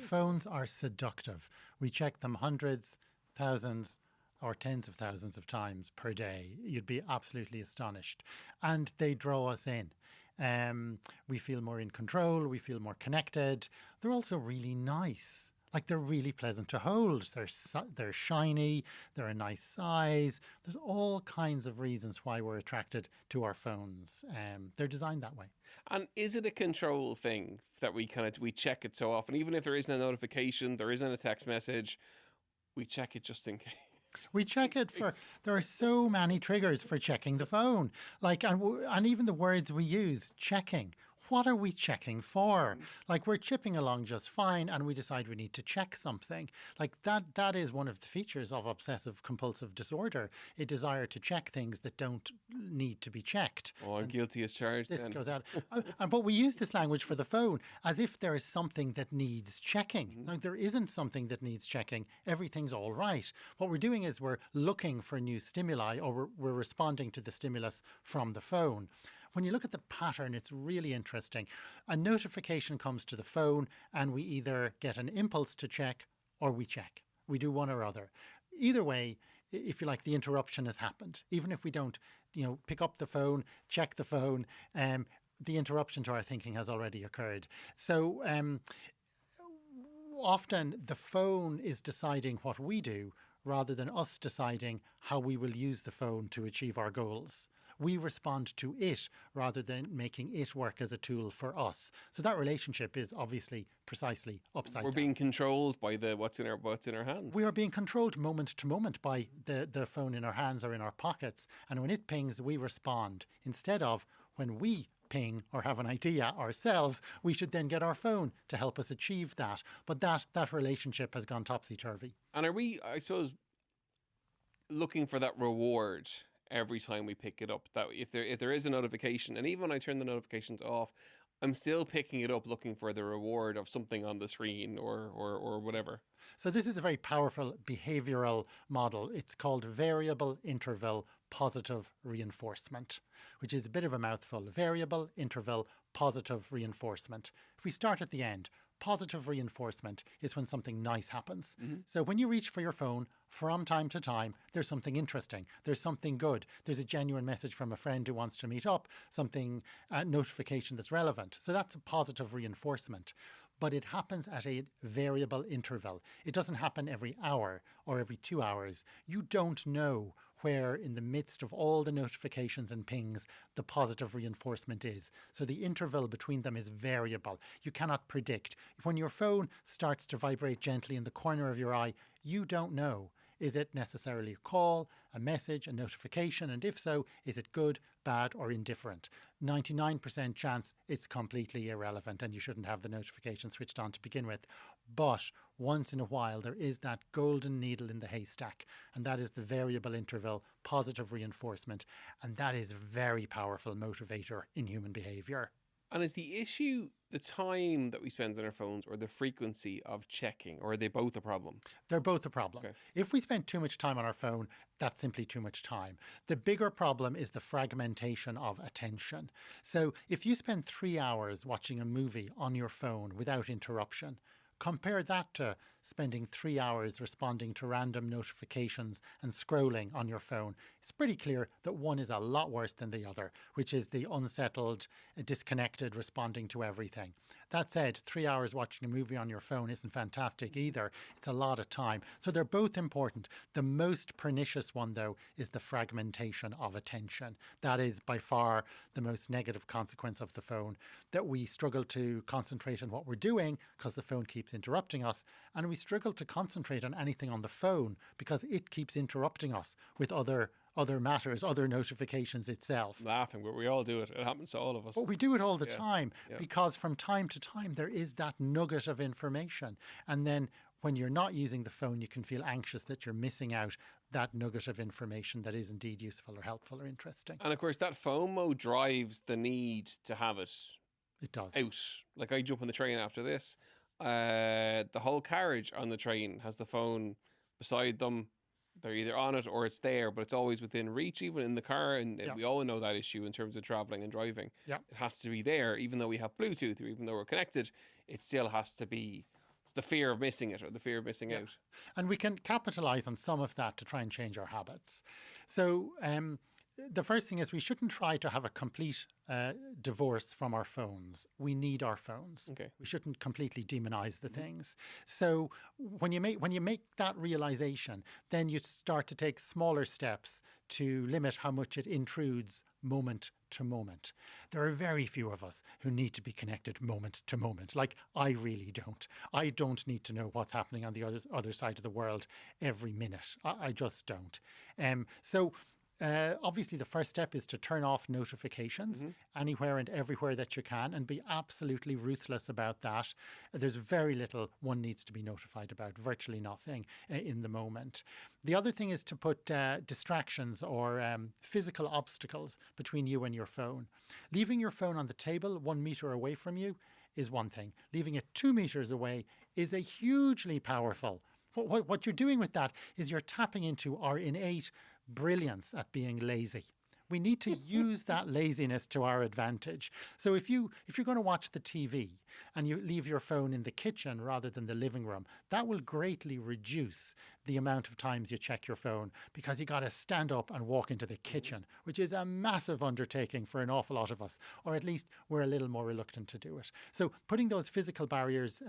phones are seductive. We check them hundreds, thousands, or tens of thousands of times per day. You'd be absolutely astonished. And they draw us in. We feel more in control. We feel more connected. They're also really nice. Like, they're really pleasant to hold. They're shiny. They're a nice size. There's all kinds of reasons why we're attracted to our phones. They're designed that way. And is it a control thing that we check it so often? Even if there isn't a notification, there isn't a text message, we check it just in case. We check it there are so many triggers for checking the phone. Like, and even the words we use, checking. What are we checking for? Like, we're chipping along just fine and we decide we need to check something. Like, that is one of the features of obsessive compulsive disorder, a desire to check things that don't need to be checked. Oh, I'm guilty as charged. This then. goes out. But we use this language for the phone as if there is something that needs checking. Now, there isn't something that needs checking. Everything's all right. What we're doing is we're looking for new stimuli, or we're responding to the stimulus from the phone. When you look at the pattern, it's really interesting. A notification comes to the phone and we either get an impulse to check or we check. We do one or other. Either way, if you like, the interruption has happened. Even if we don't, pick up the phone, check the phone, the interruption to our thinking has already occurred. So often the phone is deciding what we do rather than us deciding how we will use the phone to achieve our goals. We respond to it rather than making it work as a tool for us. So that relationship is obviously precisely upside down. We're being controlled by what's in our hands. We are being controlled moment to moment by the phone in our hands or in our pockets. And when it pings, we respond. Instead of when we ping or have an idea ourselves, we should then get our phone to help us achieve that. But that relationship has gone topsy-turvy. And are we, I suppose, looking for that reward every time we pick it up? That if there is a notification, and even when I turn the notifications off, I'm still picking it up looking for the reward of something on the screen or whatever. So this is a very powerful behavioral model. It's called variable interval positive reinforcement, which is a bit of a mouthful. Variable interval positive reinforcement. If we start at the end, positive reinforcement is when something nice happens. Mm-hmm. So when you reach for your phone, from time to time, there's something interesting. There's something good. There's a genuine message from a friend who wants to meet up, a notification that's relevant. So that's a positive reinforcement. But it happens at a variable interval. It doesn't happen every hour or every 2 hours. You don't know where in the midst of all the notifications and pings the positive reinforcement is. So the interval between them is variable. You cannot predict. When your phone starts to vibrate gently in the corner of your eye, you don't know. Is it necessarily a call, a message, a notification? And if so, is it good, bad, or indifferent? 99% chance it's completely irrelevant and you shouldn't have the notification switched on to begin with. But once in a while, there is that golden needle in the haystack, and that is the variable interval positive reinforcement. And that is a very powerful motivator in human behavior. And is the issue the time that we spend on our phones or the frequency of checking, or are they both a problem? They're both a problem. Okay. If we spend too much time on our phone, that's simply too much time. The bigger problem is the fragmentation of attention. So if you spend 3 hours watching a movie on your phone without interruption, compare that to spending 3 hours responding to random notifications and scrolling on your phone. It's pretty clear that one is a lot worse than the other, which is the unsettled, disconnected responding to everything. That said, 3 hours watching a movie on your phone isn't fantastic either. It's a lot of time. So they're both important. The most pernicious one, though, is the fragmentation of attention. That is by far the most negative consequence of the phone, that we struggle to concentrate on what we're doing because the phone keeps interrupting us, and we struggle to concentrate on anything on the phone because it keeps interrupting us with other matters, other notifications itself. Laughing, but we all do it. It happens to all of us. But we do it all the time because from time to time there is that nugget of information. And then when you're not using the phone, you can feel anxious that you're missing out that nugget of information that is indeed useful or helpful or interesting. And of course, that FOMO drives the need to have it. It does. Out. Like, I jump on the train after this. The whole carriage on the train has the phone beside them. They're either on it or it's there, but it's always within reach, even in the car. And we all know that issue in terms of traveling and driving. Yeah. It has to be there, even though we have Bluetooth or even though we're connected, it still has to be It's the fear of missing it or the fear of missing out. And we can capitalize on some of that to try and change our habits. So the first thing is we shouldn't try to have a complete divorce from our phones. We need our phones. Okay. We shouldn't completely demonize the things. So when you make that realization, then you start to take smaller steps to limit how much it intrudes moment to moment. There are very few of us who need to be connected moment to moment. Like, I really don't. I don't need to know what's happening on the other side of the world every minute. I just don't. Obviously, the first step is to turn off notifications anywhere and everywhere that you can, and be absolutely ruthless about that. There's very little one needs to be notified about, virtually nothing in the moment. The other thing is to put distractions or physical obstacles between you and your phone. Leaving your phone on the table 1 meter away from you is one thing. Leaving it 2 meters away is a hugely powerful. What you're doing with that is you're tapping into our innate brilliance at being lazy. We need to use that laziness to our advantage. So if you're going to watch the TV and you leave your phone in the kitchen rather than the living room, that will greatly reduce the amount of times you check your phone, because you got to stand up and walk into the kitchen, which is a massive undertaking for an awful lot of us, or at least we're a little more reluctant to do it. So putting those physical barriers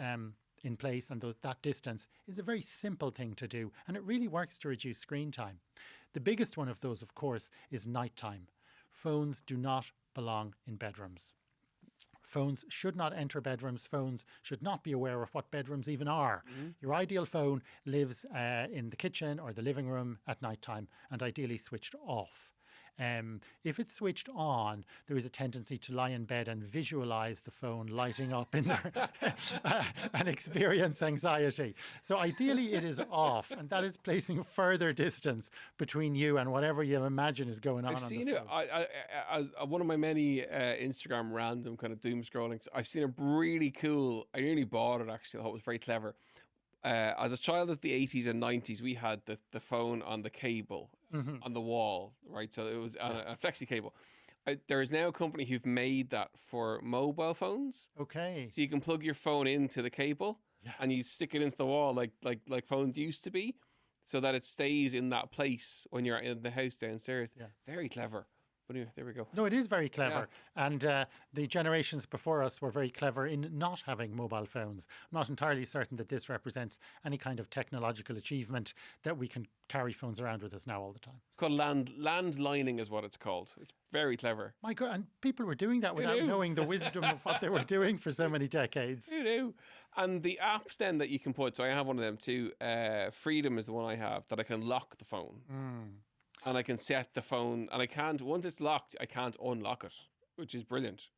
in place and that distance is a very simple thing to do, and it really works to reduce screen time. The biggest one of those, of course, is nighttime. Phones do not belong in bedrooms. Phones should not enter bedrooms. Phones should not be aware of what bedrooms even are. Your ideal phone lives in the kitchen or the living room at nighttime, and ideally switched off. If it's switched on, there is a tendency to lie in bed and visualize the phone lighting up in there and experience anxiety. So ideally it is off, and that is placing further distance between you and whatever you imagine is going on. I've seen it. One of my many Instagram random kind of doom scrolling. I've seen a really cool. I nearly bought it actually. I thought it was very clever. As a child of the 80s and 90s, we had the phone on the cable on the wall, right? So it was on a flexi cable. There is now a company who've made that for mobile phones. Okay. So you can plug your phone into the cable and you stick it into the wall like phones used to be, so that it stays in that place when you're in the house downstairs. Yeah. Very clever. But anyway, there we go. No, it is very clever. Yeah. And the generations before us were very clever in not having mobile phones. I'm not entirely certain that this represents any kind of technological achievement that we can carry phones around with us now all the time. It's called landlining is what it's called. It's very clever. My God, and people were doing that without knowing the wisdom of what they were doing for so many decades. You know. And the apps then that you can put, so I have one of them too. Freedom is the one I have, that I can lock the phone. And I can set the phone, and I can't, once it's locked, I can't unlock it, which is brilliant,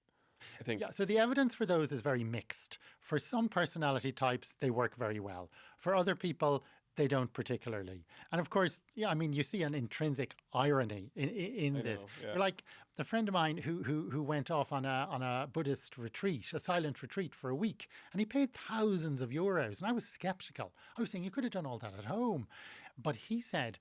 I think. Yeah, so the evidence for those is very mixed. For some personality types, they work very well. For other people, they don't particularly. And of course, you see an intrinsic irony in this. You're like a friend of mine who went off on a Buddhist retreat, a silent retreat for a week, and he paid thousands of euros. And I was skeptical. I was saying, you could have done all that at home. But he said,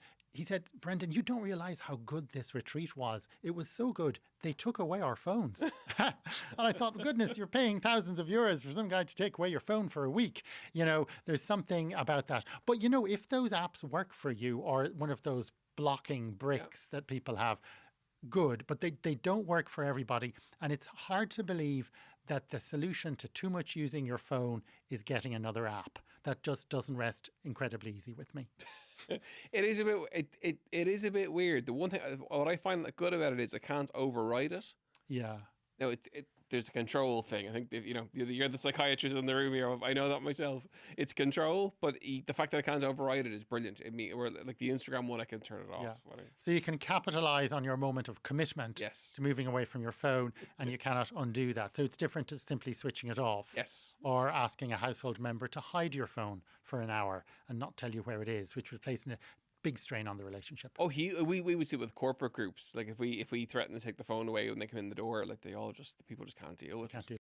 Brendan, you don't realize how good this retreat was. It was so good, they took away our phones. And I thought, goodness, you're paying thousands of euros for some guy to take away your phone for a week. There's something about that. But, if those apps work for you, or one of those blocking bricks that people have, good, but they don't work for everybody. And it's hard to believe that the solution to too much using your phone is getting another app. That just doesn't rest incredibly easy with me. It is a bit weird. The one thing, what I find good about it is I can't override it. Yeah. No, there's a control thing. I think you're the psychiatrist in the room here. I know that myself. It's control, but the fact that I can't override it is brilliant. Or like the Instagram one, I can turn it off. Yeah. So you can capitalize on your moment of commitment to moving away from your phone, and you cannot undo that. So it's different to simply switching it off. Yes. Or asking a household member to hide your phone for an hour and not tell you where it is, which would place a big strain on the relationship. Oh, we would see it with corporate groups. Like if we threaten to take the phone away when they come in the door, like the people just can't deal with it.